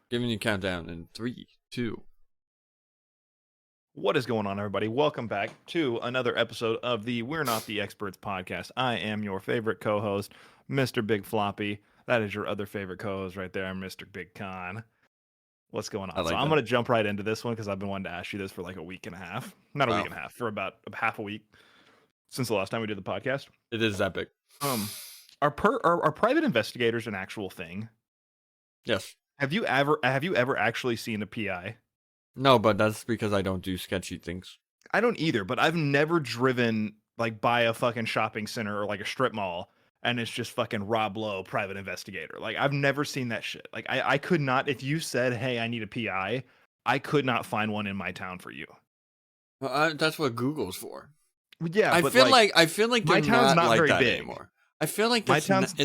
Giving you a countdown in 3, 2. What is going on, everybody? Welcome back to another episode of the We're Not the Experts podcast. I am your favorite co-host, Mr. Big Floppy. That is your other favorite co-host right there, Mr. Big Con. What's going on? I'm going to jump right into this one because I've been wanting to ask you this for like a week and a half. Not a week and a half, for about half a week since the last time we did the podcast. It is epic. Are private investigators an actual thing? Yes. Have you ever actually seen a PI? No, but that's because I don't do sketchy things. I don't either, but I've never driven like by a fucking shopping center or like a strip mall and it's just fucking Rob Lowe, private investigator. Like I've never seen that shit. Like I could not, if you said, hey, I need a PI, I could not find one in my town for you. Well, that's what Google's for. Yeah, I feel like my town's not like very that big anymore. I feel like my town's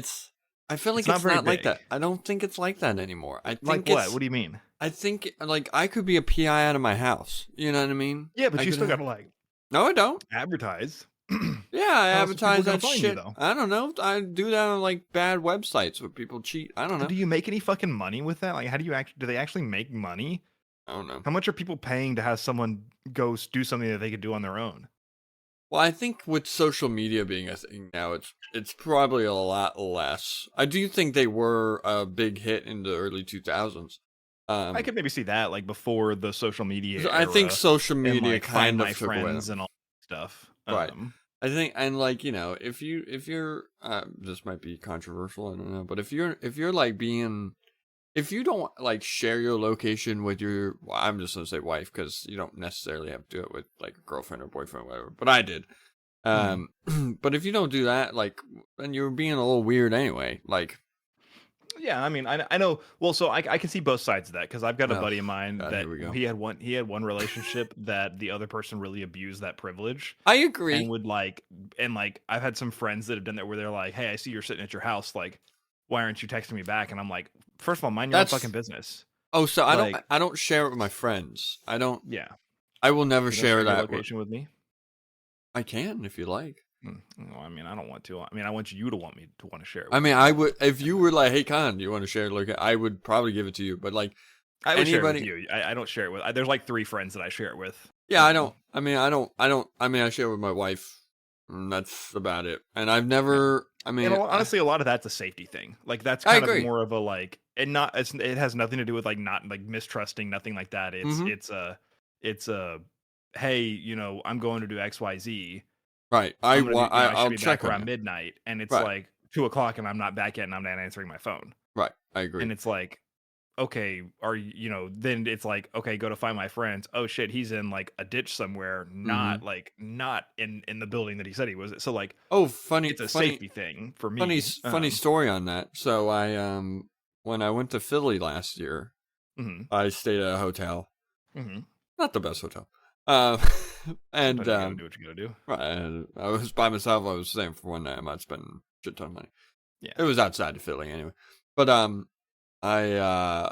I feel like it's not like that. I don't think it's like that anymore. I think like what? What do you mean? I think like I could be a PI out of my house. You know what I mean? Yeah, but you still gotta like. No, I don't Advertise. Yeah, I advertise that shit. You, I don't know. I do that on like bad websites where people cheat. I don't know. Do you make any fucking money with that? Like, how do you do they actually make money? I don't know. How much are people paying to have someone go do something that they could do on their own? Well, I think with social media being a thing now, it's probably a lot less. I do think they were a big hit in the early 2000s. I could maybe see that, like before the social media. I think social media and, like, kind of my took friends away. and all that stuff. Right. I think, and like, you know, if you're this might be controversial, I don't know, but if you're like if you don't like share your location with your, well, I'm just gonna say wife because you don't necessarily have to do it with like a girlfriend or boyfriend or whatever, but I did. But if you don't do that, like, then you're being a little weird anyway. Like, yeah, I mean, I know. Well, so I can see both sides of that because I've got a buddy of mine that he had one relationship that the other person really abused that privilege. I agree. And would like I've had some friends that have done that where they're like, hey, I see you're sitting at your house, like, why aren't you texting me back? And I'm like, first of all, mind your own fucking business. Oh, so I don't share it with my friends. I don't. Yeah. I will never share that location with me. I can if you like. Well, I mean, I don't want to. I mean, I want you to want to share it. I mean, I would if you were like, "Hey, Con, do you want to share it?" I would probably give it to you. But like, I would share it with you. I don't share it with. There's like 3 friends that I share it with. Yeah, I don't. I mean, I share it with my wife. And that's about it. And I've never. I mean, honestly, a lot of that's a safety thing. Like that's kind of more of a like, and it has nothing to do with like not like mistrusting, nothing like that. It's a hey, you know, I'm going to do XYZ. Right. I'll be check back around midnight, and it's like 2:00, and I'm not back yet, and I'm not answering my phone. Right. I agree. And it's like, okay, then it's like, okay, go to find my friends. Oh shit, he's in like a ditch somewhere, not in the building that he said he was. So like, funny, it's a safety thing for me. Funny story on that. So I when I went to Philly last year, I stayed at a hotel. Not the best hotel. And you gotta do what you gotta do. Right, I was by myself. I was staying for one night. I might spend a shit ton of money. Yeah, it was outside of Philly anyway. But I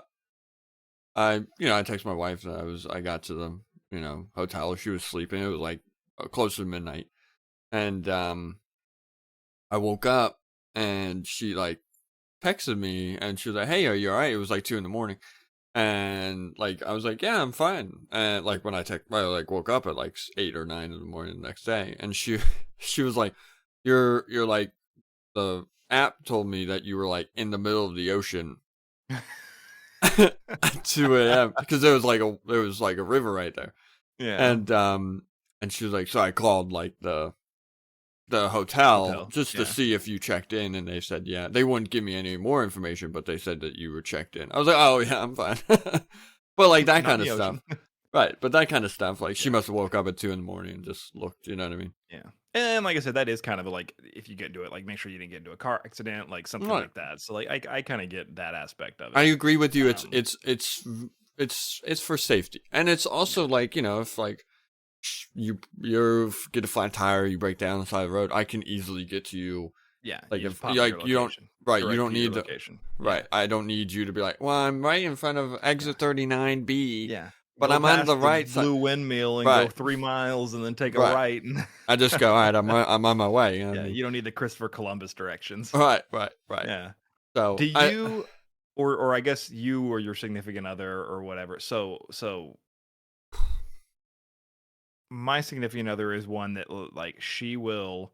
texted my wife that I got to the hotel. She was sleeping. It was like close to midnight, and I woke up and she like texted me and she was like, "Hey, are you alright?" It was like 2 a.m. And like I was like, yeah, I'm fine. And like when I woke up at like 8 or 9 a.m. the next day, and she was like, you're like, the app told me that you were like in the middle of the ocean at 2 a.m. because there was like a river right there. Yeah. And she was like, so I called like the hotel just to see if you checked in, and they said yeah. They wouldn't give me any more information, but they said that you were checked in. I was like, oh yeah, I'm fine. But like that kind of stuff, right? But that kind of stuff, like she must have woke up at 2 a.m. and just looked. You know what I mean? Yeah. And like I said, that is kind of like, if you get into it, like make sure you didn't get into a car accident, like something like that. So like I kind of get that aspect of it. I agree with you. It's for safety, and it's also like, you know, if like you get a flat tire, you break down the side of the road, I can easily get to you. Yeah, like if like you don't you don't need location. Right, I don't need you to be like, well, I'm right in front of exit 39B. Yeah, but I'm on the right side. Blue Windmill and go 3 miles and then take a right. I just go, all right, I'm on my way. You know? Yeah, you don't need the Christopher Columbus directions. Right. Yeah. So or I guess you or your significant other or whatever. So my significant other is one that like she will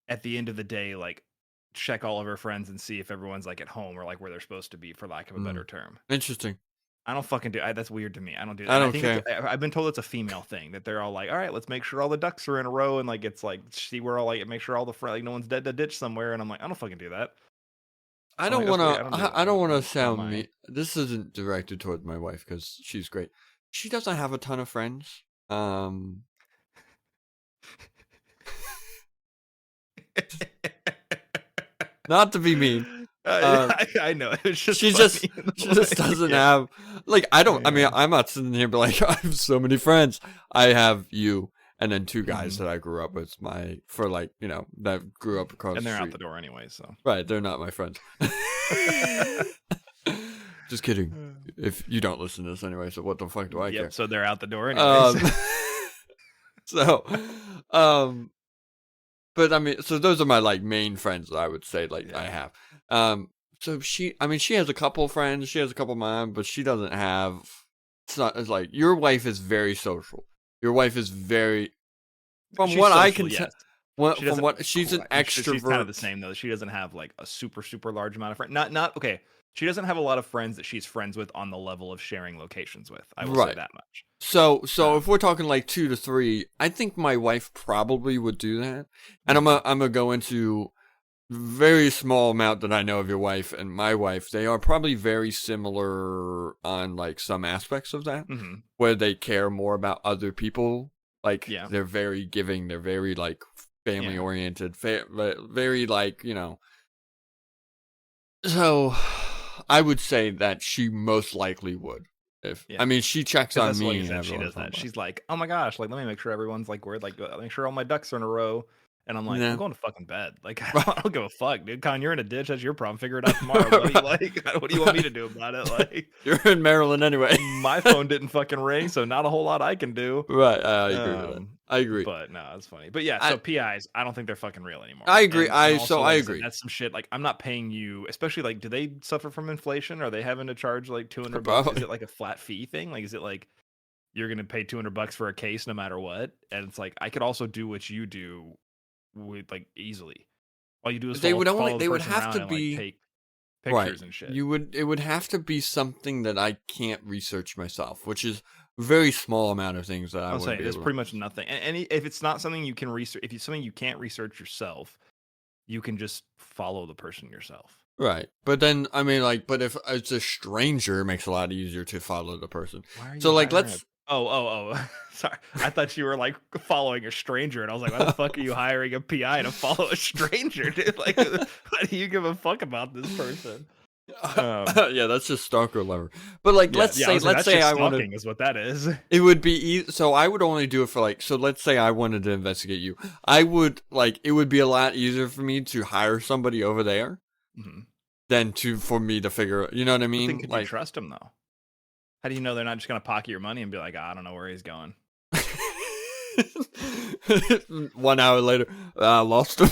at the end of the day like check all of her friends and see if everyone's like at home or like where they're supposed to be, for lack of a better term. Interesting. I don't fucking do. That's weird to me. I don't do that. I And don't think care. I've been told it's a female thing that they're all like, all right, let's make sure all the ducks are in a row and like it's like see we're all like make sure all the like no one's dead in a ditch somewhere. And I'm like, I don't fucking do that. I I'm don't like, that's want weird. to. I don't do I don't want to that. It's not sound my- me. This isn't directed towards my wife because she's great. She doesn't have a ton of friends. Not to be mean. I know. It's just She funny just in the she just way. doesn't Yeah. have like I don't. I mean, Yeah. I'm not sitting here but like I have so many friends. I have you and then two guys Mhm. that I grew up with. For like that grew up across And the they're street. out the door anyway. So Right, they're not my friends. Just kidding. If you don't listen to this anyway, so what the fuck do I care? yep. So they're out the door anyways. So, but I mean, so those are my like main friends that I would say like I have. So she has a couple of friends, she has a couple of mine, but she doesn't have. It's like your wife is very social. Your wife is very, from She's what I social, can tell. yes. She From doesn't- what she's an extrovert. She's kind of the same though. She doesn't have like a super large amount of friends. Not okay. She doesn't have a lot of friends that she's friends with on the level of sharing locations with. I will say Right. that much. So if we're talking like 2 to 3, I think my wife probably would do that. And I'm gonna go into very small amount that I know of your wife and my wife. They are probably very similar on like some aspects of that, Mm-hmm. where they care more about other people. Like Yeah. they're very giving. They're very like family oriented. Very like So I would say that she most likely would. I mean, she checks on That's me. what and she does everyone's that. fine. She's like, oh my gosh, like let me make sure everyone's like where like make sure all my ducks are in a row. And I'm like, Yeah. I'm going to fucking bed. Like I don't give a fuck, dude. Con, you're in a ditch. That's your problem. Figure it out tomorrow, buddy. Like, what do you want me to do about it? Like, You're in Maryland anyway. my phone didn't fucking ring, so not a whole lot I can do. Right, I agree with that. I agree. But no, it's funny. But yeah, so PIs, I don't think they're fucking real anymore. I agree. And I also, like said, agree. That's some shit. Like I'm not paying you, especially like, do they suffer from inflation? Are they having to charge like $200? Probably. Is it like a flat fee thing? Like, is it like you're gonna pay $200 for a case no matter what? And it's like I could also do what you do with like easily. All you do is They would follow only. the They would person have around to and, be like, take pictures and shit. It would have to be something that I can't research myself, which is a very small amount of things that I I'll would say be there's able to- pretty much nothing. And if it's not something you can research, if it's something you can't research yourself, you can just follow the person yourself. Right, but then I mean, like, but if it's a stranger, it makes it a lot easier to follow the person. Why are you So, like, hiring let's. Oh. Sorry. I thought you were like following a stranger, and I was like, why the fuck are you hiring a PI to follow a stranger, dude? Like, why do you give a fuck about this person? Yeah, that's just stalker lever. But like, let's say I wanted. Is what that is. It would be so I would only do it for like, so let's say I wanted to investigate you. I would like, it would be a lot easier for me to hire somebody over there than for me to figure. You know what I mean? Could Like, you trust them though? How do you know they're not just gonna pocket your money and be like, I don't know where he's going? 1 hour later, I lost him.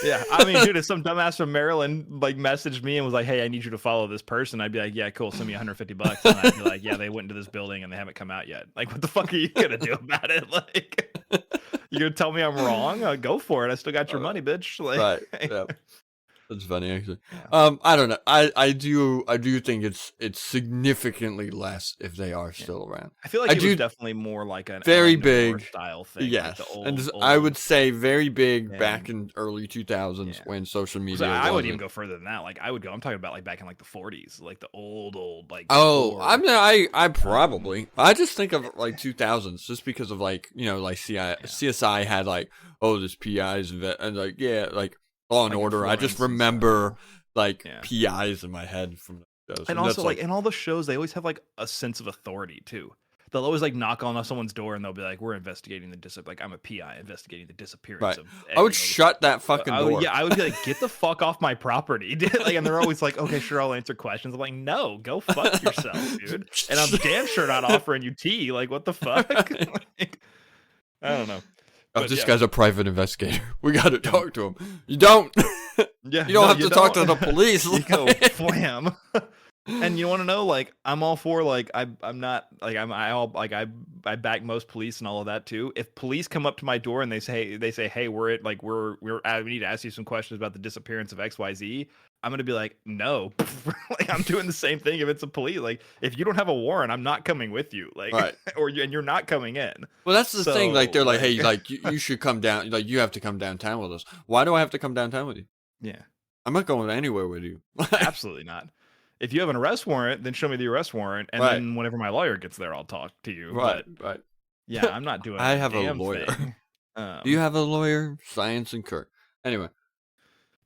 Yeah, I mean, dude, if some dumbass from Maryland like messaged me and was like, "Hey, I need you to follow this person," I'd be like, "Yeah, cool, send me $150." And I'd be like, "Yeah, they went into this building and they haven't come out yet." Like, what the fuck are you gonna do about it? Like, you gonna tell me I'm wrong? Go for it. I still got your money, bitch. Like, Right. Yeah. That's funny, actually. I don't know. I do think it's significantly less if they are still around. I feel like it was definitely more like a very Ellen big DeGeneres style thing. Yes, like the old, and old, I would say very big back in early 2000s Yeah. when social media. So I would even wasn't- go further than that. Like I would go. I'm talking about like back in like the 40s, like the old like. Oh, before- I mean, I probably. I just think of like 2000s, just because of like like CSI had like this PIs and like like Law and Like Order. I just Florence and remember like Yeah. PIs in my head from those. And that's, also like in all the shows, they always have like a sense of authority too. They'll always like knock on someone's door and they'll be like, "We're investigating the like I'm a PI investigating the disappearance Right. of." I would shut that fucking door. I would be like, "Get the fuck off my property!" Like, and they're always like, "Okay, sure, I'll answer questions." I'm like, "No, go fuck yourself, dude." And I'm damn sure not offering you tea. Like, what the fuck? Like, I don't know. Oh, But this yeah. guy's a private investigator. We got to talk to him. You don't. Yeah, You don't no, have you to talk to don't. the police. You go flam. And you want to know, like, I'm all for, like, I'm not like I back most police and all of that too. If police come up to my door and they say, hey, we need to ask you some questions about the disappearance of XYZ, I'm gonna be like, no. Like, I'm doing the same thing if it's a police. Like, if you don't have a warrant, I'm not coming with you. Like, Right. and you're not coming in. Well, that's the thing. Like, they're like, like, hey, like you should come down. Like, you have to come downtown with us. Why do I have to come downtown with you? yeah, I'm not going anywhere with you. absolutely not. If you have an arrest warrant, then show me the arrest warrant, and Right. then whenever my lawyer gets there, I'll talk to you. Right. But Right. yeah, I'm not doing. I a have a damn lawyer. thing. Do you have a lawyer? Science and Kirk. Anyway.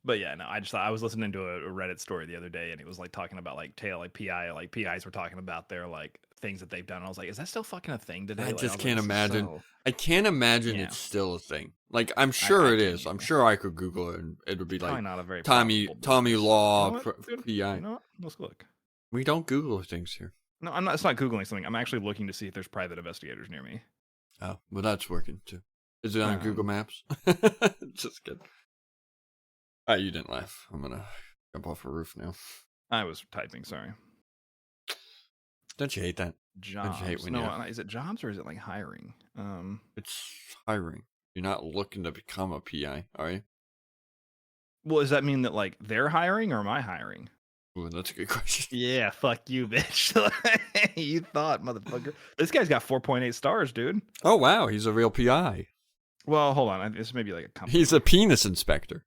But yeah, no, I just thought I was listening to a Reddit story the other day, and it was like talking about like PIs were talking about their like things that they've done. And I was like, is that still fucking a thing today? I Like, just was can't like, imagine. so- I can't imagine Yeah. it's still a thing. Like, I'm sure it can't is. I'm either. sure I could Google it and it would be Probably like not a very Tommy profitable business. Law You know what, dude? PI. You know what? Let's look. We don't Google things here. No, I'm not. It's not googling something. I'm actually looking to see if there's private investigators near me. Oh, well, that's working too. Is it on Google Maps? Just kidding. You didn't laugh. I'm gonna jump off a roof now. I was typing. Sorry. Don't you hate that? Jobs. hate when No, you- is it jobs or is it like hiring? It's hiring. You're not looking to become a PI, are you? Well, does that mean that like they're hiring or am I hiring? Ooh, that's a good question. Yeah, fuck you, bitch. You thought, motherfucker. This guy's got 4.8 stars, dude. Oh wow, he's a real PI. Well, hold on. This may be like a company. He's a penis inspector.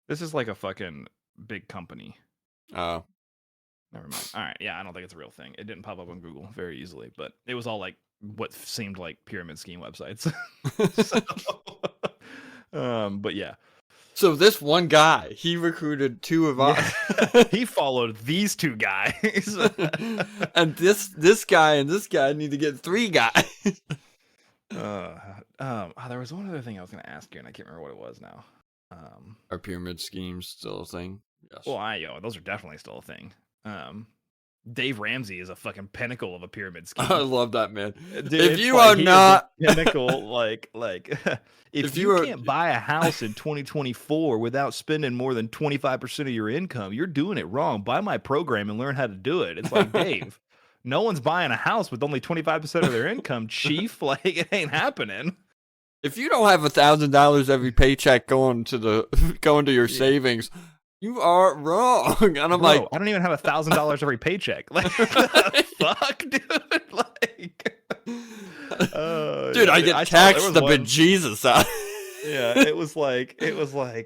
This is like a fucking big company. Oh, Never mind. All right. Yeah, I don't think it's a real thing. It didn't pop up on Google very easily, but it was all like what seemed like pyramid scheme websites. But yeah. so this one guy, he recruited two of us. He followed these two guys. And this guy and this guy need to get three guys. There was one other thing I was going to ask you, and I can't remember what it was now. Are pyramid schemes still a thing? Yes. Well, those are definitely still a thing. Dave Ramsey is a fucking pinnacle of a pyramid scheme. I love that, man. Dude, If it's you like are he is not a pinnacle, like if you are- can't buy a house in 2024 without spending more than 25% of your income, you're doing it wrong. Buy my program and learn how to do it. It's like, Dave, no one's buying a house with only 25% of their income, chief. Like, it ain't happening. if you don't have $1,000 every paycheck going to your savings, you are wrong. And I'm Bro, like, I don't even have $1,000 every paycheck. Like, the fuck, dude. Like, dude, I get taxed the one. bejesus out. Yeah, it was like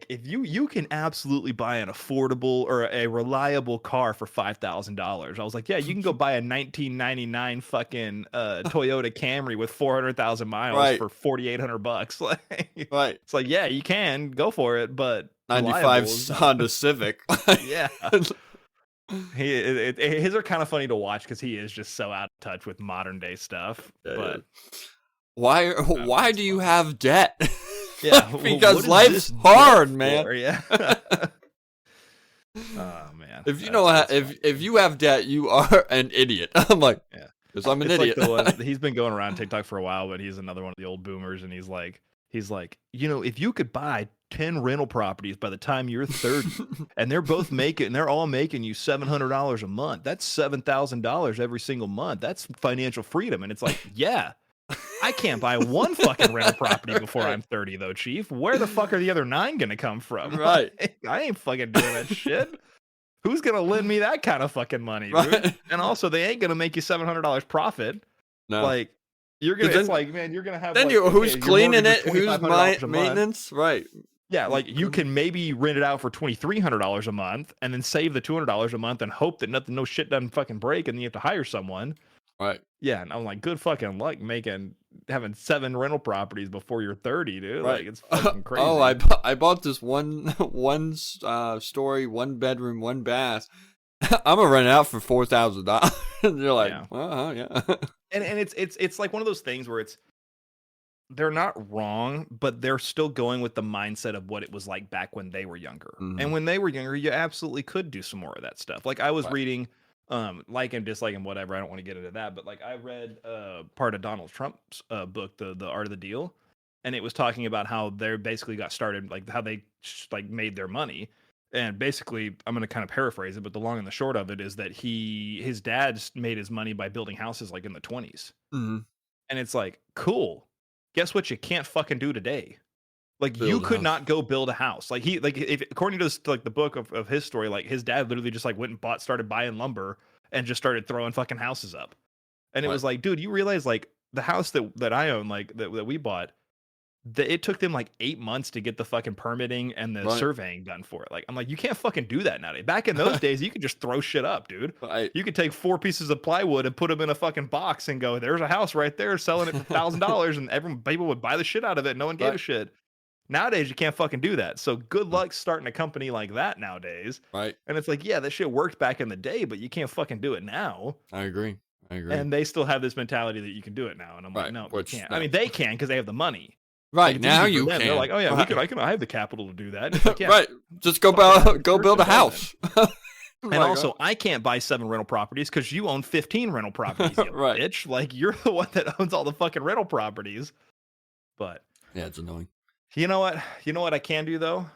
if you can absolutely buy an affordable or a reliable car for $5,000. I was like, yeah, you can go buy a 1999 fucking Toyota Camry with 400,000 miles Right. for $4,800. Like, Right. it's like, yeah, you can go for it, but 95 reliable is- Honda Civic. yeah. His are kind of funny to watch because he is just so out of touch with modern day stuff. But Why do you have debt? yeah, because what is life's this hard, debt man. for? Yeah. Oh man. If you know if you have debt, you are an idiot. I'm like, Yeah. because I'm an It's idiot. like the one, he's been going around TikTok for a while, but he's another one of the old boomers, and he's like, if you could buy 10 rental properties by the time you're 30, and they're all making you $700 a month, that's $7,000 every single month. That's financial freedom. And it's like, yeah, I can't buy one fucking rental property before I'm 30, though, Chief. Where the fuck are the other 9 gonna come from? Right. Like, I ain't fucking doing that shit. Who's gonna lend me that kind of fucking money, dude? Right. And also, they ain't gonna make you $700 profit. No. Like, you're gonna. 'Cause It's then- like, man, you're gonna have. then like, who's your cleaning mortgage it? is Who's $2,500 a month. maintenance? Right. Yeah, like you can maybe rent it out for $2,300 a month, and then save the $200 a month, and hope that no shit doesn't fucking break, and then you have to hire someone. Right. Yeah, and I'm like, good fucking luck having 7 rental properties before you're 30, dude. Right. Like, it's fucking crazy. Oh, I bought this one story, 1 bedroom, 1 bath. I'm gonna rent it out for $4,000. And you're like, Yeah. well, yeah. and it's like one of those things where they're not wrong, but they're still going with the mindset of what it was like back when they were younger. Mhm. And when they were younger, you absolutely could do some more of that stuff. Like I was Right. reading, like and dislike and whatever. I don't want to get into that, but like I read part of Donald Trump's book, the Art of the Deal, and it was talking about how they basically got started, like how they like made their money. And basically, I'm going to kind of paraphrase it, but the long and the short of it is that his dad made his money by building houses like in the 20s. Mm-hmm. And it's like, cool. Guess what you can't fucking do today? Like you Build a could house. not go build a house. Like if according to this, like the book of his story, like his dad literally just like went and started buying lumber and just started throwing fucking houses up. And it Right. was like, dude, you realize like the house that I own, like that we bought, it took them like 8 months to get the fucking permitting and the Right. surveying done for it. Like, I'm like, you can't fucking do that nowadays. Back in those days, you could just throw shit up, dude. Right. You could take 4 pieces of plywood and put them in a fucking box and go, there's a house right there selling it for $1,000, and people would buy the shit out of it. No one gave a shit. Nowadays, you can't fucking do that. So good luck starting a company like that nowadays. Right. And it's like, yeah, that shit worked back in the day, but you can't fucking do it now. I agree. And they still have this mentality that you can do it now. And I'm like, Right, no, which- you can't. no. I mean, they can because they have the money. Right. Like, it's Now easy for you them. can. They're like, oh yeah, Right. I have the capital to do that. And it's like, yeah. Right. Just go fucking build a have house. And also, I can't buy 7 rental properties because you own 15 rental properties, you Right. bitch. Like, you're the one that owns all the fucking rental properties. But Yeah, it's annoying. you know what? You know what I can do though?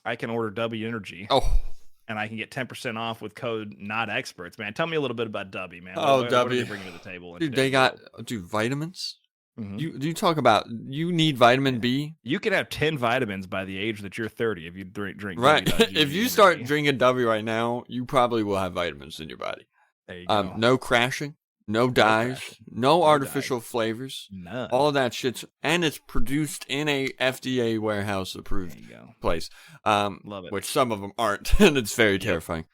I can order W Energy. Oh. And I can get 10% off with code not experts, man. Tell me a little bit about W, man. Oh, what are W. they bringing to the table? Dude, they got vitamins. Mhm. You talk about you need vitamin B. You can have 10 vitamins by the age that you're 30 if you drink Right. W.G If you Energy. start drinking W right now, you probably will have vitamins in your body. There you go. No crashing, no dyes, crashing, no no artificial flavors. None. All of that shit's and it's produced in a FDA warehouse There approved you go. place. Love it. Which some of them aren't, and it's very terrifying.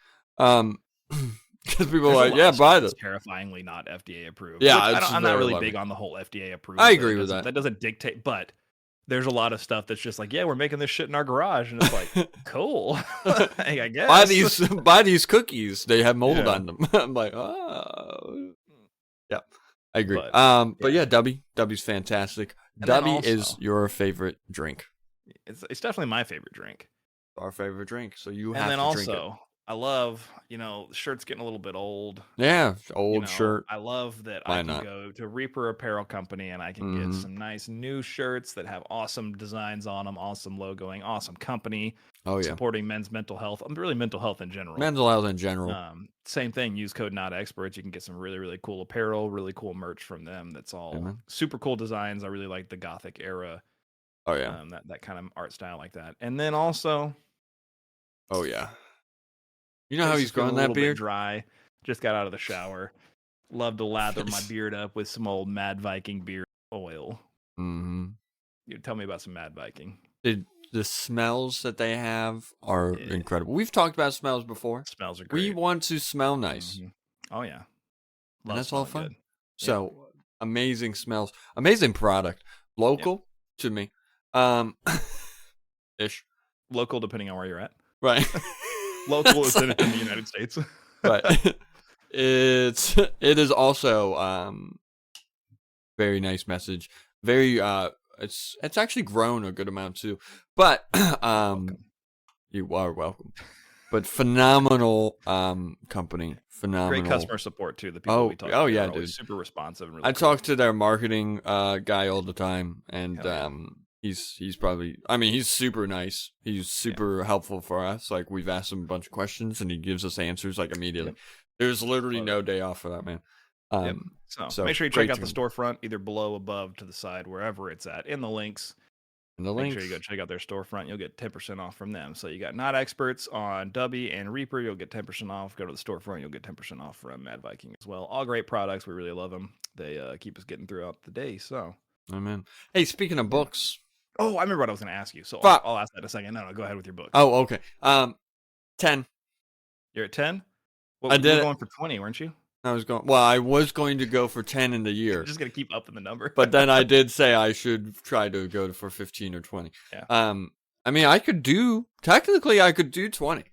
Because people are There's a like, lot yeah, of stuff buy that's this. terrifying not FDA approved. Yeah, Which it's I'm not very really lovely. big on the whole FDA approved. I but agree it with doesn't- that. That doesn't dictate, but there's a lot of stuff that's just like, yeah, we're making this shit in our garage, and it's like, cool. I guess. Buy these cookies. They have mold Yeah. on them. I'm like, oh, yeah, I agree. But, But yeah, W's fantastic. And then W is also- your favorite drink. It's definitely my favorite drink. Our favorite drink. So you And have then to drink it. also, I love, the shirt's getting a little bit old. Yeah, old You know, shirt. I love that Why I can not? go to Reaper Apparel Company and I can get Mhm. some nice new shirts that have awesome designs on them, awesome logoing, awesome company, Oh yeah, supporting men's mental health. Really mental health in general. mental health in general. Same thing. Use code not experts. You can get some really, really cool apparel, really cool merch from them. That's all Amen. super cool designs. I really like the Gothic era, Oh yeah, that kind of art style like that. And then also, oh yeah. You know how face he's is feeling growing a that little bit beard? dry. Just got out of the shower. Love to lather my beard up with some old Mad Viking beard oil. Mm-hmm. You tell me about some Mad Viking. The smells that they have are Yeah. incredible. We've talked about smells before. Smells are great. We want to smell nice. Mhm. Oh yeah, And that's all smelling fun. good. So amazing smells, amazing product, local to me, ish, Local, depending on where you're at. right? Local is in the United States. But it is also very nice message. Very it's actually grown a good amount too. But you are welcome. But phenomenal company. Phenomenal. Great customer support too. The people we talk to yeah, are always dude. super responsive. And really I cool. talk to their marketing guy all the time, and Hell yeah. he's probably, I mean, he's super nice. He's super helpful for us. Like, we've asked him a bunch of questions, and he gives us answers like immediately. Yep. There's literally Love no day off for that man. Yep. So make sure you great check out the team. storefront, either below, above, to the side, wherever it's at, in the links. And the Make links. sure you go check out their storefront. You'll get 10% off from them. So you got Not Experts on W and Reaper. You'll get 10% off. Go to the storefront. You'll get 10% off from Mad Viking as well. All great products. We really love them. They keep us getting throughout the day. So, Oh man. Hey, speaking of books. oh, I remember what I was going to ask you. So Fuck. I'll ask that in a second. No, go ahead with your book. Oh, okay. 10. You're at 10. I You did were it. going for 20, weren't you? I was going to go for 10 in the year. Just going to keep up in the number. But then I did say I should try to go for 15 or 20. Yeah. I mean, I could do 20.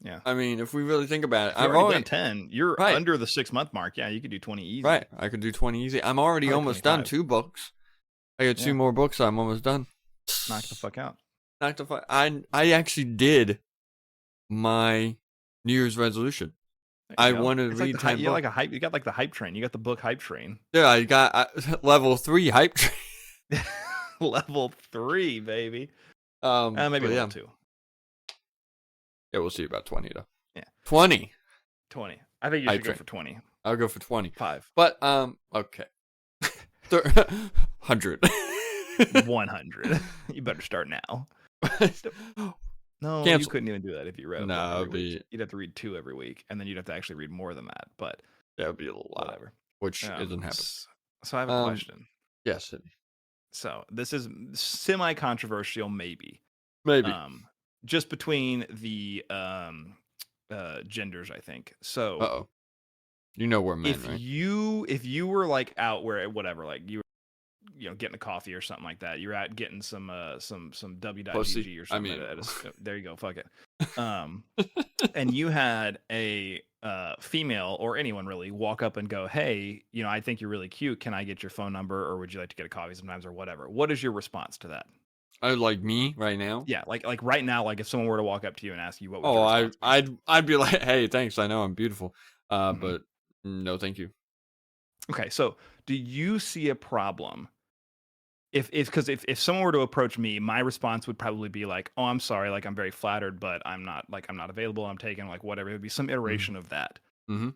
Yeah. I mean, if we really think about it, You've I've already already done 10. You're Right. under the 6-month mark. Yeah, you could do 20 easy. right. I could do 20 easy. I'm already Probably almost done 25. 2 books. I got 2 Yeah. more books. I'm almost done. Knock the fuck out. Knock the fuck. I actually did my New Year's resolution. There I you go. want to It's read like 10 you got books. like a hype. You got like the hype train. You got the book hype train. Yeah, I got level 3 hype train. Level 3, baby. Maybe Maybe yeah. level 2. Yeah, we'll see about 20 though. Yeah. 20. 20. I think you I should go think. for 20. I'll go for 20. 5. But okay. 100. 100. You better start now. No, Cancel. you couldn't even do that if you read. No, you'd have to read 2 every week, and then you'd have to actually read more than that. But that would be a lot, whatever. which isn't happening. So I have a question. Yes. So this is semi-controversial, maybe. Maybe. Just between the genders, I think. So. Uh-oh. You know we're men, if right? if you were like out where whatever, like you were, getting a coffee or something like that, you're out getting some w.gg or something. There you go, fuck it. And you had a female or anyone really walk up and go, hey, I think you're really cute. Can I get your phone number, or would you like to get a coffee sometimes, or whatever? What is your response to that? Like me right now? Yeah, like right now, like if someone were to walk up to you and ask you, what would your response be? I'd be like, hey, thanks. I know I'm beautiful, but no, thank you. Okay, so do you see a problem because if someone were to approach me, my response would probably be like, oh, I'm sorry, like I'm very flattered, but I'm not available, I'm taken, like whatever. It would be some iteration of that. Mm-hmm.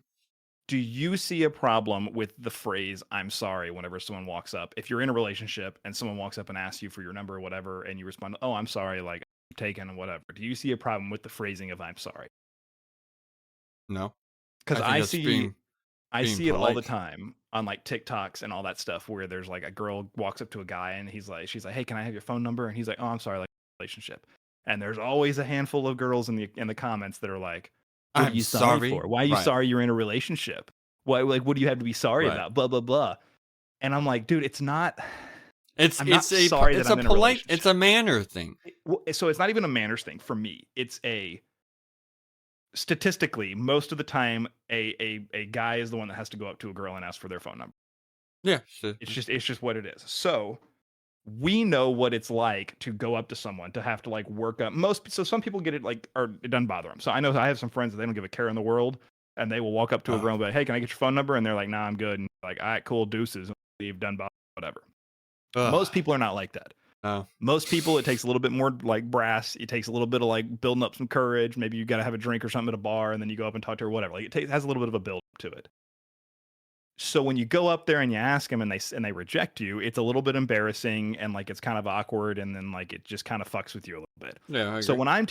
Do you see a problem with the phrase I'm sorry whenever someone walks up? If you're in a relationship and someone walks up and asks you for your number or whatever, and you respond, oh, I'm sorry, like I'm taken and whatever. Do you see a problem with the phrasing of I'm sorry? No. Because I see it all the polite. time on like TikToks and all that stuff where there's like a girl walks up to a guy and she's like, hey, can I have your phone number? And he's like, oh, I'm sorry, like relationship. And there's always a handful of girls in the comments that are like, what are you sorry for? Why are you sorry you're in a relationship? What do you have to be sorry about? Blah, blah, blah. And I'm like, dude, it's not. It's I'm a polite. polite. It's a manner thing. So it's not even a manners thing for me. It's statistically, most of the time, a guy is the one that has to go up to a girl and ask for their phone number. Yeah, sure. It's just what it is. So we know what it's like to go up to someone, to have to like work up so some people get it like, or it doesn't bother them. So I know I have some friends that they don't give a care in the world, and they will walk up to a girl and be like, hey, can I get your phone number? And they're like, nah, I'm good. And like, all right, cool, deuces. And leave, done, whatever. Most people are not like that. No. Most people, it takes a little bit more like brass. It takes a little bit of like building up some courage. Maybe you got to have a drink or something at a bar, and then you go up and talk to her, whatever. Like it has a little bit of a build up to it. So when you go up there and you ask them and they reject you, it's a little bit embarrassing and like it's kind of awkward, and then like it just kind of fucks with you a little bit. Yeah. So when I'm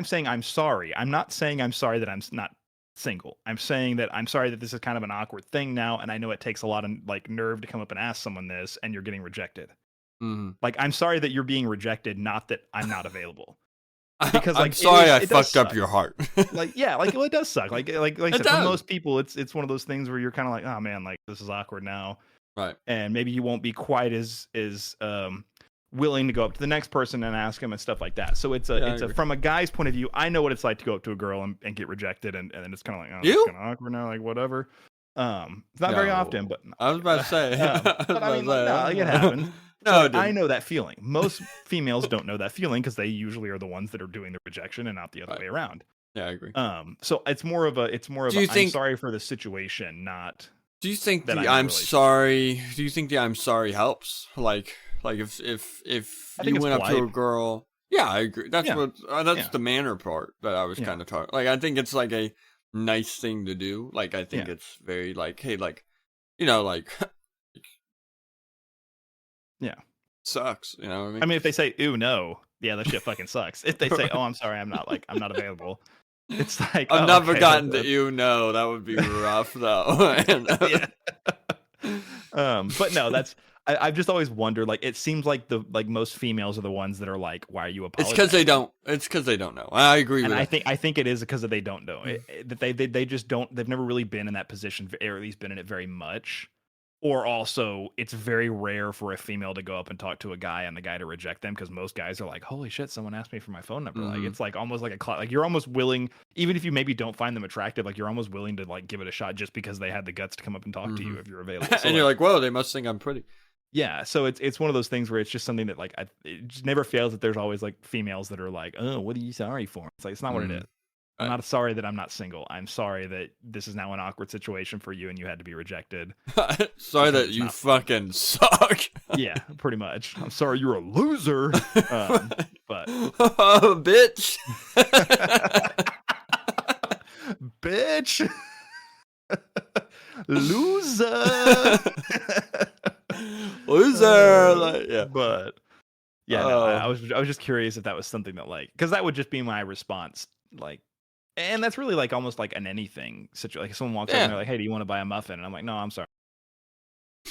saying I'm sorry, I'm not saying I'm sorry that I'm not single. I'm saying that I'm sorry that this is kind of an awkward thing now, and I know it takes a lot of like nerve to come up and ask someone this, and you're getting rejected. Mm-hmm. Like I'm sorry that you're being rejected, not that I'm not available. Because I'm sorry I fucked up your heart. Like it does suck. Like I said, for most people, it's one of those things where you're kind of like, oh man, like this is awkward now, right? And maybe you won't be quite as willing to go up to the next person and ask them and stuff like that. So it's from a guy's point of view, I know what it's like to go up to a girl and get rejected, and then it's kind of like, oh, it's kind of awkward now, like whatever. It's not very often, but I was about to say, but I mean, like, it happens. No, I know that feeling. Most females don't know that feeling because they usually are the ones that are doing the rejection and not the other way around. Yeah, I agree. So it's more of I'm sorry for the situation, not. Do you think the I'm sorry? Do you think the I'm sorry helps? Like if you went up to a girl, yeah, I agree. That's the manner part that I was kind of talking. Like I think it's like a nice thing to do. Like I think it's very like, hey, like like. Yeah. Sucks, you know what I mean? I mean, if they say, ooh, no, yeah, that shit fucking sucks. If they say, oh, I'm sorry, I'm not available. It's like, I've never gotten to you know, that would be rough though. But no, I've just always wondered, like, it seems like most females are the ones that are like, why are you apologizing? It's because they don't know. I agree with that. I think it is because they don't know. That they just don't, they've never really been in that position, or at least been in it very much. Or also, it's very rare for a female to go up and talk to a guy and the guy to reject them, because most guys are like, holy shit, someone asked me for my phone number. Like, it's like almost like like you're almost willing, even if you maybe don't find them attractive, like you're almost willing to like give it a shot just because they had the guts to come up and talk to you if you're available. So, and you're like, whoa, they must think I'm pretty. Yeah, so it's one of those things where it's just something that like it just never fails that there's always like females that are like, oh, what are you sorry for? It's like, it's not what it is. I'm not sorry that I'm not single. I'm sorry that this is now an awkward situation for you and you had to be rejected. Sorry that you fucking suck. Yeah, pretty much. I'm sorry you're a loser. But bitch. Bitch. Loser. Loser. Like, yeah. But yeah, no, I was just curious if that was something that like, because that would just be my response, like, and that's really like almost like an anything situation. Like if someone walks up and they're like, "Hey, do you want to buy a muffin?" And I'm like, "No, I'm sorry."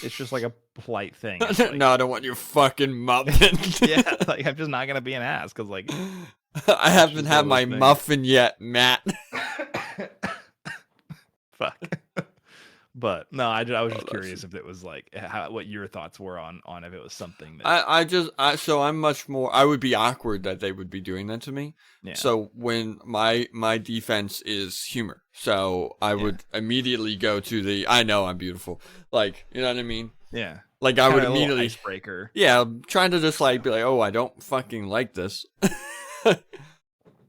It's just like a polite thing. Like, no, I don't want your fucking muffin. Yeah, like I'm just not gonna be an ass because like I haven't had my muffin yet, Matt. Fuck. But no, I was just curious if it was like what your thoughts were on if it was something that so I'm much more. I would be awkward that they would be doing that to me. Yeah. So when my defense is humor, so I would immediately go to the I know I'm beautiful, like you know what I mean. Yeah. Like I would immediately icebreaker. Yeah, trying to just like be like, oh, I don't fucking like this.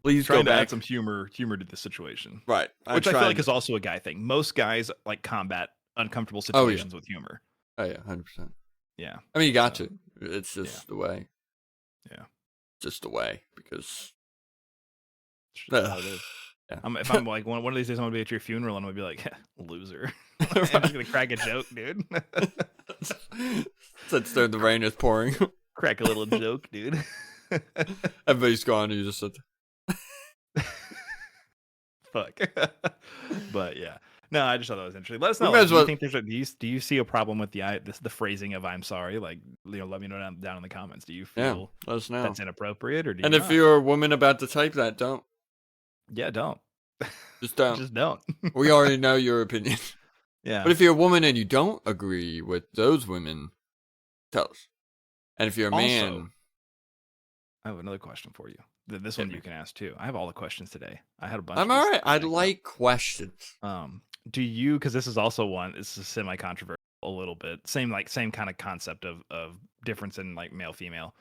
Please trying go back. to add some humor to the situation, right? Which I feel like is also a guy thing. Most guys like combat uncomfortable situations with humor. Oh yeah, 100%. Yeah, I mean you got to. It's just the way. Yeah, just the way because. How it is. Yeah. If I'm like one of these days, I'm gonna be at your funeral and I'm gonna be like, loser. I'm just gonna crack a joke, dude. Since the rain is pouring, crack a little joke, dude. Everybody's gone. You just said. Fuck. But yeah, no, I just thought that was interesting. Let us know. Like, do you think do you see a problem with the phrasing of "I'm sorry"? Like, let me know down in the comments. Do you feel let us know that's inappropriate, or do you and if you're a woman about to type that, don't. Yeah, don't. Just don't. Just don't. We already know your opinion. Yeah. But if you're a woman and you don't agree with those women, tell us. And if you're a man, also, I have another question for you. This one you can ask too. I have all the questions today. I had a bunch. I'm all right. I like questions. Do you? Because this is also one. This is semi-controversial a little bit. Same kind of concept of difference in like male female.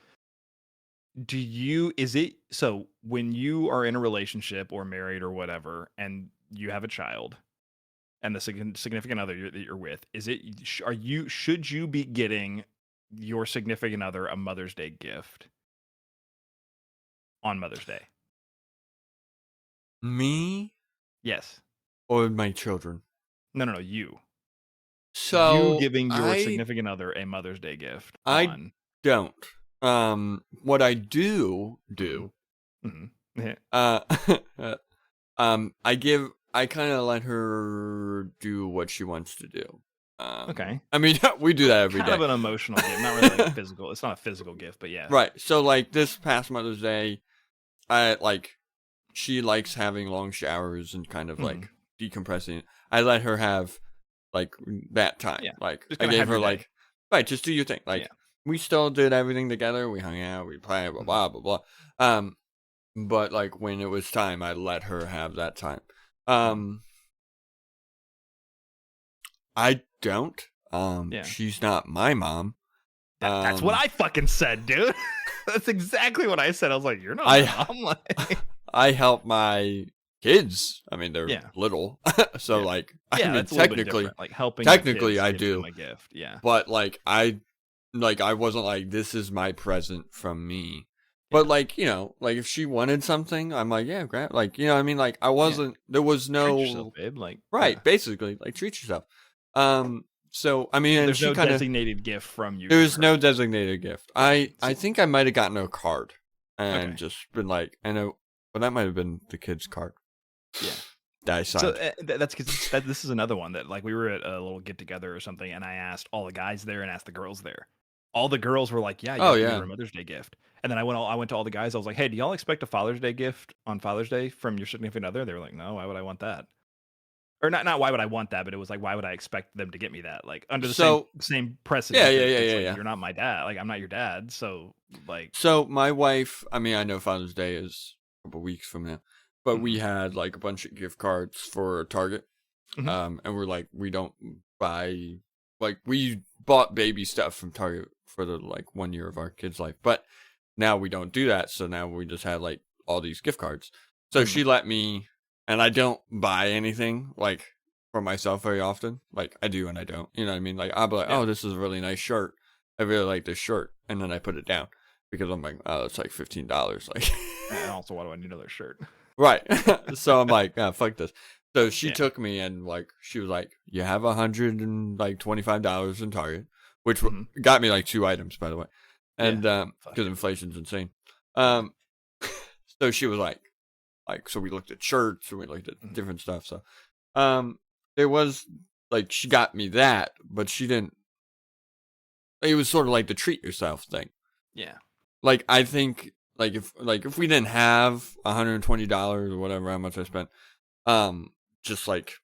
Do you? Is it so when you are in a relationship or married or whatever, and you have a child, and the significant other that you're with, should you be getting your significant other a Mother's Day gift? On Mother's Day. Me? Yes. Or my children? No, you. So you giving your significant other a Mother's Day gift. I don't. What I do. Mm-hmm. I kind of let her do what she wants to do. Okay. I mean, we do that every day. Kind of an emotional gift, not really like physical. It's not a physical gift, but yeah. Right. So like this past Mother's Day, she likes having long showers and kind of like decompressing. I let her have like that time. Yeah. Like I gave her like, right, just do your thing. Like we still did everything together. We hung out, we played, blah, blah, blah, blah. But like when it was time, I let her have that time. I don't. She's not my mom. That's what I fucking said, dude. That's exactly what I said. I was like, "You're not my mom." Like, I help my kids. I mean, they're little, so like, I mean, technically, like helping. Technically, I do. My gift, yeah. But like, I wasn't like, this is my present from me. But like, you know, like if she wanted something, I'm like, yeah, grab. Like, you know what I mean? Like, I wasn't. There was no. Treat yourself, babe. Like, basically, like treat yourself. So I mean, there's no designated gift from you. There was no designated gift. I think I might have gotten a card and just been like, I know, well, that might have been the kid's card. Yeah, that I signed. So that's because this is another one that like we were at a little get together or something, and I asked all the guys there and asked the girls there. All the girls were like, "Yeah, you have a Mother's Day gift." And then I went to all the guys. I was like, "Hey, do y'all expect a Father's Day gift on Father's Day from your significant other?" They were like, "No, why would I want that?" Or not why would I want that, but it was like, why would I expect them to get me that? Like under the same precedent. Yeah. You're not my dad. Like I'm not your dad. So like. So my wife, I mean, I know Father's Day is a couple weeks from now, but we had like a bunch of gift cards for Target. And we're like, we don't buy, like we bought baby stuff from Target for the like 1 year of our kid's life, but now we don't do that. So now we just have like all these gift cards. So she let me and I don't buy anything like for myself very often. Like I do and I don't. You know what I mean? Like I'll be like, Yeah. oh, this is a really nice shirt. I really like this shirt, and then I put it down because I'm like, oh, it's like $15. Like, And also, why do I need another shirt? right. So I'm like, fuck this. So she Yeah. took me and like she was like, you have $125 in Target, which Mhm. got me like 2 items, by the way, and Fuck. because inflation's insane. So she was like, so we looked at shirts and we looked at Mhm. different stuff. So, there was like she got me that, but she didn't. It was sort of like the treat yourself thing. Yeah. Like I think if we didn't have $120 or whatever how much I spent, just like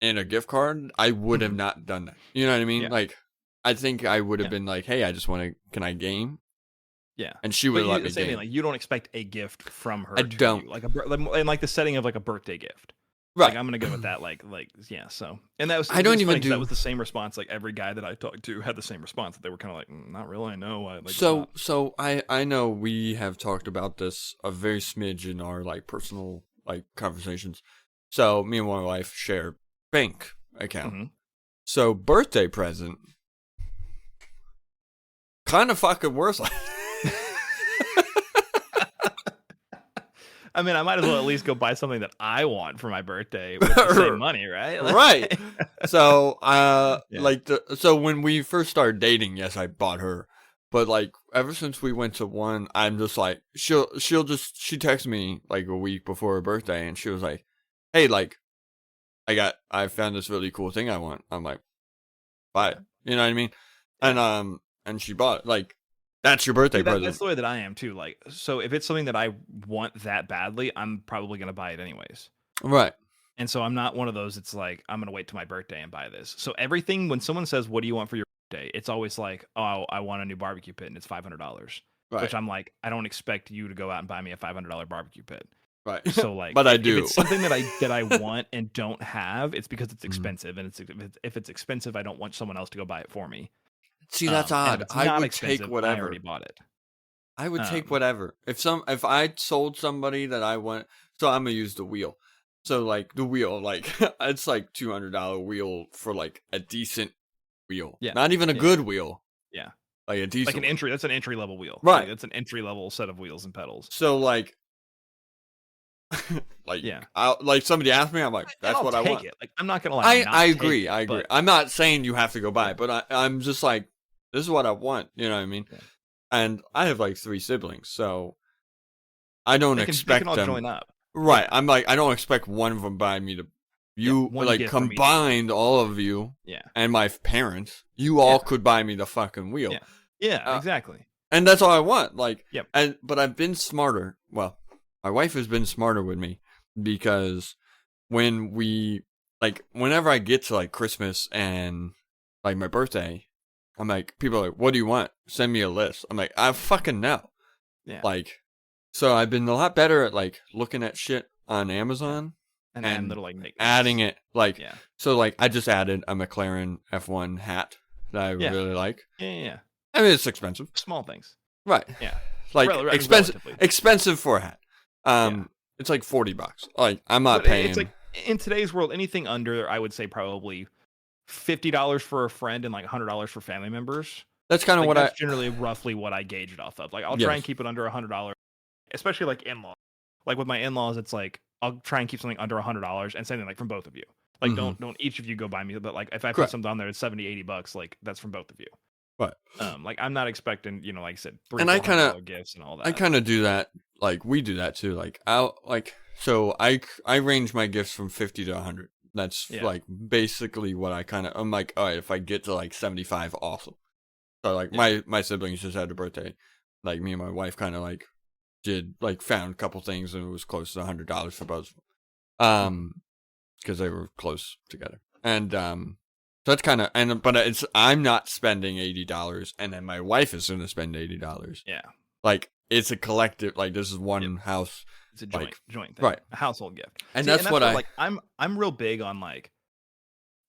in a gift card, I would have not done that. You know what I mean? Yeah. Like I think I would have Yeah. been like, hey, I just want to. Can I game? Yeah. And she would But let me same thing, game. like you don't expect a gift from her. I to don't. you. Like in like the setting of like a birthday gift. Right. Like I'm gonna go with that. Like yeah. So and that was I don't it's even funny 'cause that do- was the same response. Like every guy that I talked to had the same response. That they were kind of like, not really. I know. Like it's not." So I know we have talked about this a very smidge in our like personal like conversations. So me and my wife share bank account. Mhm. So birthday present, kind of fucking worthless. I mean, I might as well at least go buy something that I want for my birthday with the same money, right? Like- Right. So Yeah. so when we first started dating, yes, I bought her. But like ever since we went to one, I'm just like she texted me like a week before her birthday and she was like, hey, like I found this really cool thing I want. I'm like, buy it. You know what I mean? And she bought it. Like that's your birthday See, present. that's the way that I am too. Like, so if it's something that I want that badly, I'm probably gonna buy it anyways. Right. And so I'm not one of those. It's like I'm gonna wait till my birthday and buy this. So everything when someone says, "What do you want for your birthday?" It's always like, "Oh, I want a new barbecue pit, and it's $500." Right. Which I'm like, I don't expect you to go out and buy me a $500 barbecue pit. Right. So like, but I if do. it's something that I want and don't have, it's because it's Mhm. expensive, and if it's expensive, I don't want someone else to go buy it for me. See, that's And if odd. it's I not would expensive, take I whatever. already bought it. I would take Um, whatever. If I sold somebody that I want, so I'm gonna use the wheel. So like the wheel, like it's like $200 wheel for like a decent wheel. Yeah, Not even a yeah. good wheel. Yeah. Like a decent Like an one. entry, that's an entry level wheel. Right. Like, that's an entry level set of wheels and pedals. So like like Yeah. like somebody asked me, I'm like, And that's I'll what I take want. it. Like I'm not gonna like. I agree. I agree. But I'm not saying you have to go buy Yeah. it, but I'm just like, this is what I want. You know what I mean? Yeah. And I have like 3 siblings, so I don't they can expect all them. join up. Right. Yeah. I'm like, I don't expect one of them buy me one like gift from each. combined all of you Yeah. and my parents, you all could buy me the fucking wheel. Yeah. Yeah. Uh, Exactly. And that's all I want. Like, Yep. but I've been smarter. Well, my wife has been smarter with me because whenever I get to like Christmas and like my birthday, I'm like, people are like, what do you want? Send me a list. I'm like, I fucking know. Yeah. Like, so I've been a lot better at like looking at shit on Amazon and little like adding it. Like, Yeah. so like I just added a McLaren F1 hat that I Yeah. really like. Yeah. I mean, it's expensive. Small things. Right. Yeah. Like expensive Relatively. for a hat. It's like $40. Like I'm not But paying. it's like in today's world, anything under, I would say probably $50 for a friend and like $100 for family members. That's kind of Like, what that's generally roughly what I gauge it off of. Like I'll try and Yes. keep it under $100, especially like in-laws. Like with my in-laws, it's like I'll try and keep something under $100 and something like from both of you. Like Mhm. don't each of you go buy me, but like if I put Correct. something on there, it's $70-$80. Like that's from both of you. Right. Like I'm not expecting, like I said, And I kinda- $300 gifts and all that. I kind of do that. Like we do that too. Like I range my gifts from 50 to 100. That's Yeah. like basically what I'm like, all right, if I get to like 75, awesome. So like Yeah. my siblings just had a birthday. Like me and my wife kind of like found a couple things and it was close to $100 for both of them. Because they were close together. And so that's kind of but I'm not spending $80 and then my wife is going to spend $80. Yeah. Like it's a collective, like this is one house. It's a like- joint thing. right. A household gift. And See, that's what I like I'm real big on like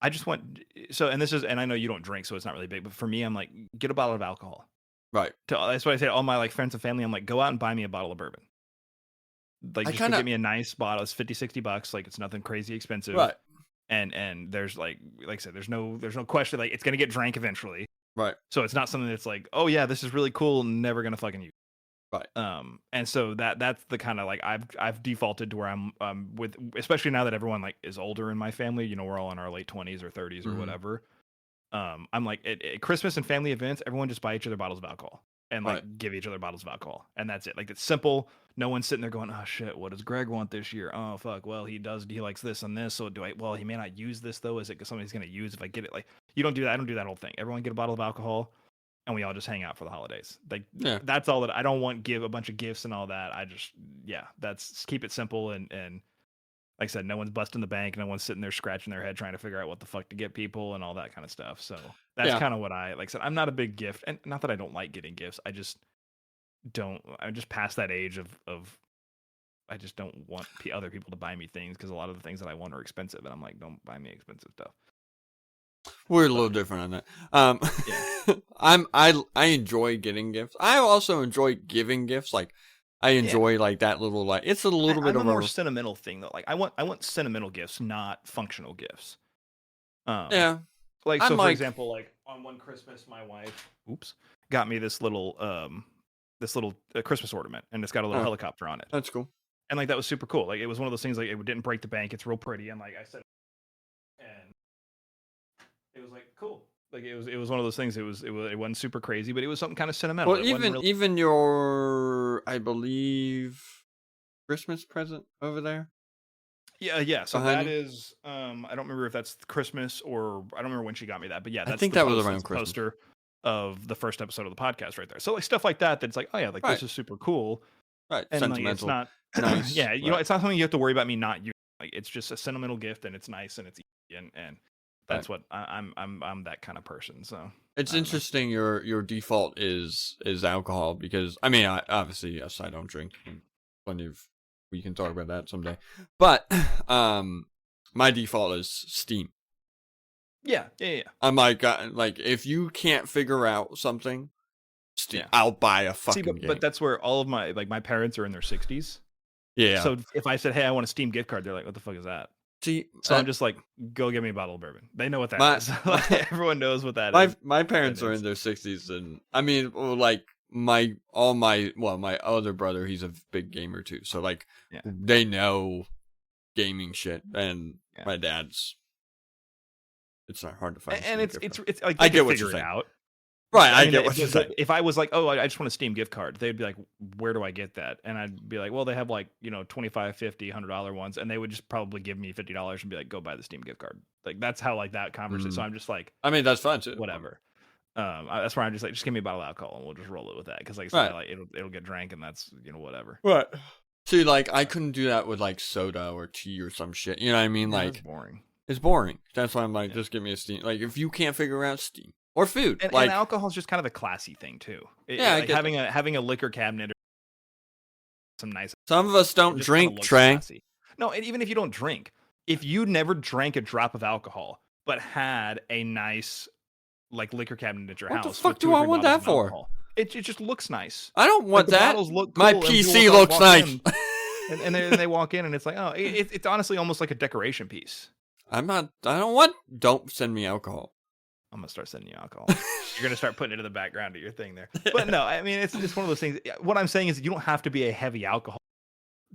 I just want so and I know you don't drink, so it's not really big, but for me, I'm like, get a bottle of alcohol. right. That's what I say to all my like friends and family. I'm like, go out and buy me a bottle of bourbon. Like I just go kind get of me a nice bottle. It's $50-$60. Like it's nothing crazy expensive. right, And there's like I said, there's no question. Like it's gonna get drank eventually. right, So it's not something that's like, oh yeah, this is really cool, never gonna fucking use. right. And so that's the kind of like I've defaulted to where I'm with, especially now that everyone like is older in my family. You know, we're all in our late 20s or 30s or Mhm. whatever. I'm like at Christmas and family events, everyone just buy each other bottles of alcohol and like Right. give each other bottles of alcohol, and that's it. Like it's simple. No one's sitting there going, oh shit, what does Greg want this year? Oh fuck, well he likes this and this. So do I? Well, he may not use this though. Is it something he's gonna use if I get it? Like you don't do that. I don't do that whole thing. Everyone get a bottle of alcohol, and we all just hang out for the holidays. Like Yeah. that's all that I don't want. Give a bunch of gifts and all that. I just that's keep it simple and like I said, no one's busting the bank. No one's sitting there scratching their head trying to figure out what the fuck to get people and all that kind of stuff. So that's Yeah. kind of what like I said, I'm not a big gift, and not that I don't like getting gifts. I just don't. I'm just past that age of I just don't want other people to buy me things because a lot of the things that I want are expensive, and I'm like, don't buy me expensive stuff. We're a little different on that. Yeah. I enjoy getting gifts. I also enjoy giving gifts. Like I enjoy like that little like it's a little bit I'm of a more sentimental thing though. Like I want sentimental gifts, not functional gifts. yeah. Like I'm so, for like- example, like on one Christmas, my wife, got me this little Christmas ornament, and it's got a little Oh. helicopter on it, That's cool. and like that was super cool. Like it was one of those things like it didn't break the bank. It's real pretty, and like I said, and it was like cool. Like it was one of those things. It wasn't super crazy, but it was something kind of sentimental. Well, It wasn't really- even your I believe Christmas present over there. yeah. So behind that you? is I don't remember if that's Christmas or I don't remember when she got me that, but yeah, that's think the that was post- around that's the Christmas. poster of the first episode of the podcast right there. So like stuff like that. That's like, oh yeah, like Right. this is super cool. Right. And like, it's Sentimental. not nice, yeah, you know, right. it's not something you have to worry about me not using. Like it's just a sentimental gift, and it's nice, and it's easy, and that's what I'm that kind of person. So It's I don't know. interesting your default is alcohol because I mean obviously yes I don't drink. Plenty of we can talk about that someday. But my default is Steam. Yeah. I'm like if you can't figure out something, Steam, Yeah. I'll buy a See, fucking game. but that's where all of my my parents are in their 60s. yeah. So if I said, hey, I want a Steam gift card, they're like, what the fuck is that? See, So I'm just like, go get me a bottle of bourbon. They know what that My- is. Like, everyone knows what that is. my parents That are is. in their 60s, and I mean like my other brother, he's a big gamer too, so like Yeah. they know gaming shit, and Yeah. my dad's it's not hard to find. And a Steam it's gift card. like I they get can what figure you're it saying. out. Right, I mean, get what you're saying. If I was like, oh, I just want a Steam gift card, they'd be like, where do I get that? And I'd be like, well, they have like, you know, $25, $50, $100 ones. And they would just probably give me $50 and be like, go buy the Steam gift card. Like, that's how like that conversation. So I'm just like, I mean that's fun too. whatever. That's why I'm just like, just give me a bottle of alcohol and we'll just roll it with that. Cause like, I said, Right. like it'll get drank and that's, you know, whatever. Right. See, like I couldn't do that with like soda or tea or some shit. You know what I mean? Yeah, Like that's boring. it's boring. That's why I'm like, Yeah. just give me a Steam. Like if you can't figure out Steam or food, And, like and alcohol is just kind of a classy thing too. Yeah, I like get having a liquor cabinet or some nice. some of us it don't just kinda drink, looks Trey. classy. No, and even if you don't drink, if you never drank a drop of alcohol but had a nice like liquor cabinet at your What the house, fuck with 2 do or I 3 want bottles that of for? alcohol, it just looks nice. I don't Like, want the that. bottles look My cool, and people PC walk looks nice. in, and they walk in and it's like, oh, it's honestly almost like a decoration piece. I'm not. I don't want. Don't send me alcohol. I'm gonna start sending you alcohol. You're gonna start putting it in the background of your thing there. But no, I mean it's one of those things. What I'm saying is you don't have to be a heavy alcohol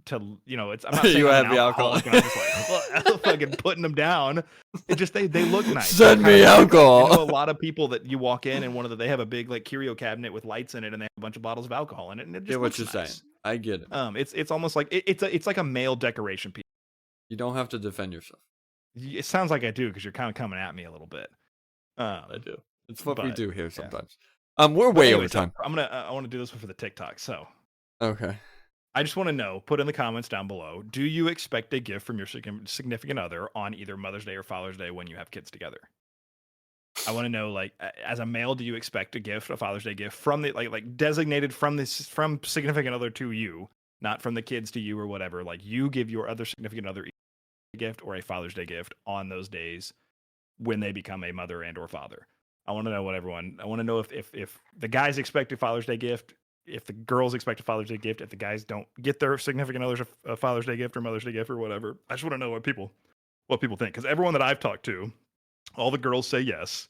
to, you know, it's I'm not saying You I'm heavy an alcoholic. alcoholic and I'm just like fucking putting them down. It just they look nice. Send They're me kinda- alcohol. I know a lot of people that you walk in and they have a big like curio cabinet with lights in it and they have a bunch of bottles of alcohol in it and it just Get what looks you're nice. saying. I get it. It's almost like it's like a male decoration piece. You don't have to defend yourself. It sounds like I do because you're kind of coming at me a little bit. I do. It's what we but, do here yeah. sometimes. We're But way anyway, over so time. I'm gonna I want to do this one for the TikTok. So Okay. I just want to know, put in the comments down below, do you expect a gift from your significant other on either Mother's Day or Father's Day when you have kids together? I want to know, like, as a male, do you expect a Father's Day gift from the like designated from significant other to you, not from the kids to you or whatever? Like, you give your other significant other a gift or a Father's Day gift on those days when they become a mother and or father. I want to know I want to know if the guys expect a Father's Day gift if the girls expect a Father's Day gift, if the guys don't get their significant others a Father's Day gift or Mother's Day gift or whatever. I just want to know what people think, because everyone that I've talked to, all the girls say yes,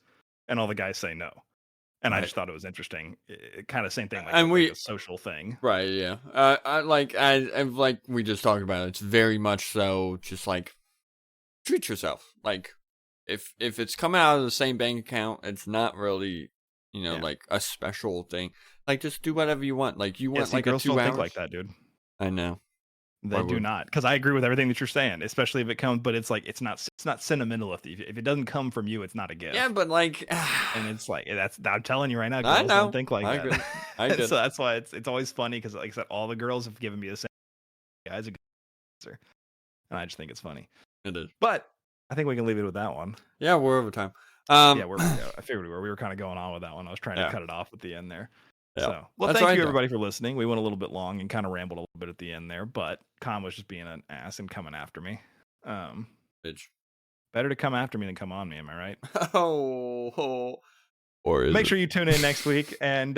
and all the guys say no. And I Right. just thought it was interesting. Kind of same thing, like, And like a social thing. Right, yeah. I like we just talked about, it's very much so just like treat yourself. Like if it's coming out of the same bank account, it's not really, Yeah. like a special thing. Like just do whatever you want. Like you want See, like a girls 2 don't hours. think like that, dude. I know. They Why do would- not, because I agree with everything that you're saying, especially if it comes. But it's like it's not sentimental. If it doesn't come from you, it's not a gift. Yeah, but like And it's like I'm telling you right now, I girls know. don't think like I that. agree. I get So that's why it's always funny, because like I said, all the girls have given me the same guys a good answer, and I just think it's funny. it is. But I think we can leave it with that one. Yeah, we're over time. Yeah, I figured we were kind of going on with that one. I was trying to Yeah. cut it off at the end there. Yeah. So, well, That's thank right, you though. everybody for listening. We went a little bit long and kind of rambled a little bit at the end there, but Con was just being an ass and coming after me. Bitch. Better to come after me than come on me. Am I right? Oh. Or is Make it? sure you tune in next week, and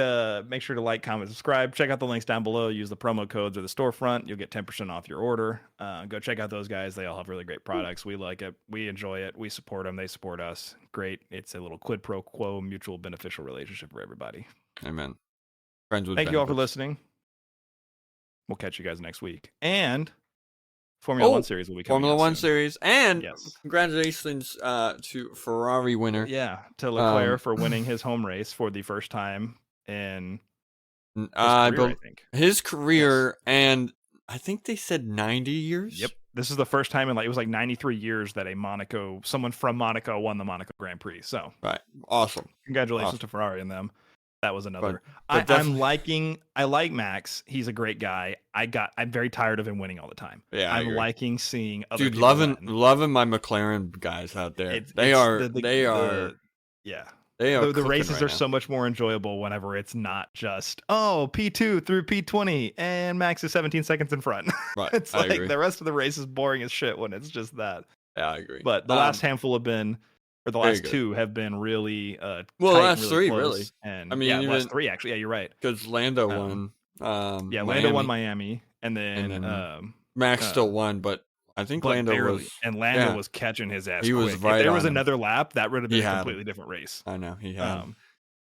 make sure to like, comment, subscribe. Check out the links down below. Use the promo codes or the storefront. You'll get 10% off your order. Go check out those guys. They all have really great products. We like it. We enjoy it. We support them. They support us. Great. It's a little quid pro quo, mutual beneficial relationship for everybody. Amen. Friends with Thank you all for benefits. listening. We'll catch you guys next week. And Formula One series will be coming Formula out One soon. series, and Yes. congratulations to Ferrari winner. Yeah, to Leclerc for winning his home race for the first time in his career, I think. His career, and I think they said 90 years. Yep. This is the first time in it was like 93 years that someone from Monaco won the Monaco Grand Prix. So Right. Awesome. congratulations to Ferrari and them. That was another. But I like Max. He's a great guy. I'm very tired of him winning all the time. Yeah, I I'm agree. liking seeing other Dude, people win. loving my McLaren guys out there. They are The cooking races right are now. so much more enjoyable whenever it's not just P2 through P20 and Max is 17 seconds in front. Right. It's I like agree. the rest of the race is boring as shit when it's just that. Yeah, I agree. But the last handful have been, or the very last good. two have been really Well, tight, last really three, close. really. And I mean, yeah, last even- three actually. Yeah, you're right. because Lando Um, won. Yeah, Miami. Lando won Miami, and then, And then uh, Max still won, but I think but Lando barely. was. And Lando yeah. was catching his ass. He was quick. right If there on was him. another lap, that would have He been a had him. completely different race. I know he had. Um,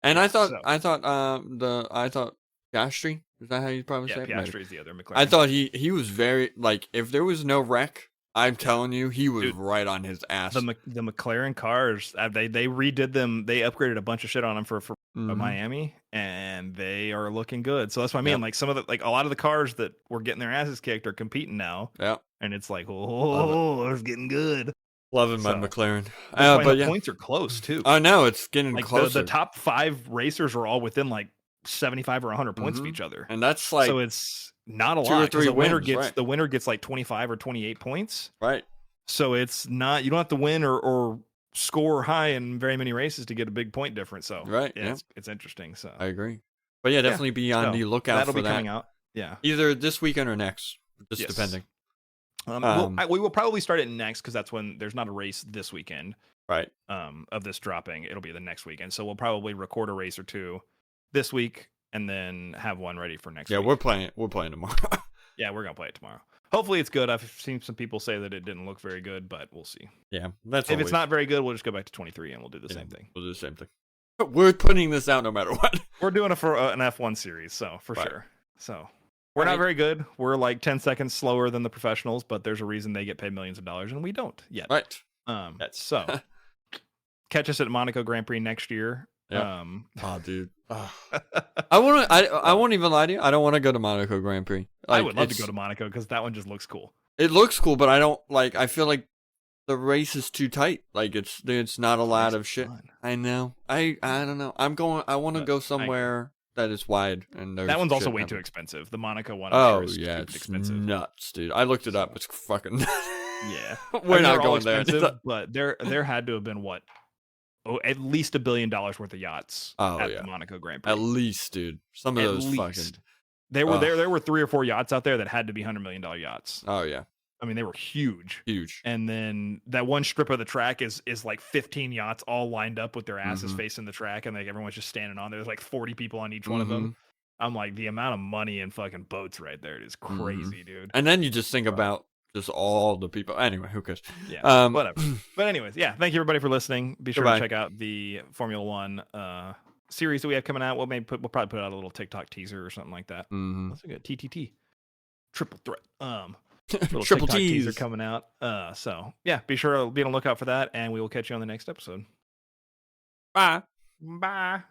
and I thought so- I thought Piastri, is that how you probably yeah, say it? Maybe. Piastri is the other McLaren. I thought he was very, like, if there was no wreck, I'm telling you, he was Dude, right on his ass. the McLaren cars, they redid them. They upgraded a bunch of shit on them for Mhm. Miami, and they are looking good. So that's what I mean. Yep. Like some of a lot of the cars that were getting their asses kicked are competing now, Yeah, and it's like, oh, it's getting good. loving my So, McLaren. That's why But the yeah, points are close too. I know it's getting Like closer, the top 5 racers are all within like 75 or 100 points of Mhm. each other. and that's like So it's not a 2 or lot. 'Cause 3 the winner wins, gets right. the winner gets like 25 or 28 points. right. So it's not, you don't have to win or score high in very many races to get a big point difference. So Right, yeah, yeah. it's interesting. So I agree. But yeah, definitely be on so the lookout that'll for be that. coming out. Yeah. Either this weekend or next, just Yes. depending. We will probably start it next because that's when there's not a race this weekend. Right. Of this dropping, it'll be the next weekend. So we'll probably record a race or two this week and then have one ready for next Yeah, week. we're playing tomorrow. Yeah, we're gonna play it tomorrow. Hopefully it's good. I've seen some people say that it didn't look very good, but we'll see. Yeah, that's If always, it's not very good, we'll just go back to 23 and we'll do the yeah, same thing. We'll do the same thing. But we're putting this out no matter what. We're doing it for an F1 series, so for Right. sure. So we're not Right. very good. We're like 10 seconds slower than the professionals, but there's a reason they get paid millions of dollars and we don't yet. Right. Yes. So catch us at Monaco Grand Prix next year. Yeah. Oh, dude. I won't even lie to you. I don't want to go to Monaco Grand Prix. I would love to go to Monaco because that one just looks cool. It looks cool, but I don't like. I feel like the race is too tight. Like it's not a lot of shit. Fun. I know. I don't know. I want to But go somewhere that is wide and there's That one's also shit way too happening. expensive. The Monaco one. Oh is yeah, stupid it's expensive. nuts, dude. I looked it up. It's fucking. Yeah, We're I mean, not they're all going there. expensive, but there had to have been at least $1 billion worth of yachts Oh, at yeah. the Monaco Grand Prix. At least, dude. Some of At those least. fucking. There were Ugh. there were 3 or 4 yachts out there that had to be $100 million yachts. Oh yeah, I mean, they were huge. huge. And then that one strip of the track is like 15 yachts all lined up with their asses Mhm. facing the track, and like everyone's just standing on there. There's like 40 people on each one of them. I'm like, the amount of money in fucking boats right there is crazy, dude. And then you just think about just all the people. Anyway, who cares? Yeah, whatever. But anyways, yeah, thank you everybody for listening. Be sure Goodbye. to check out the Formula One series that we have coming out. We'll probably put out a little TikTok teaser or something like that. That's a good TTT triple threat. Little Triple TikTok teaser T's coming out. So yeah, be sure to be on the lookout for that, and we will catch you on the next episode. Bye. Bye.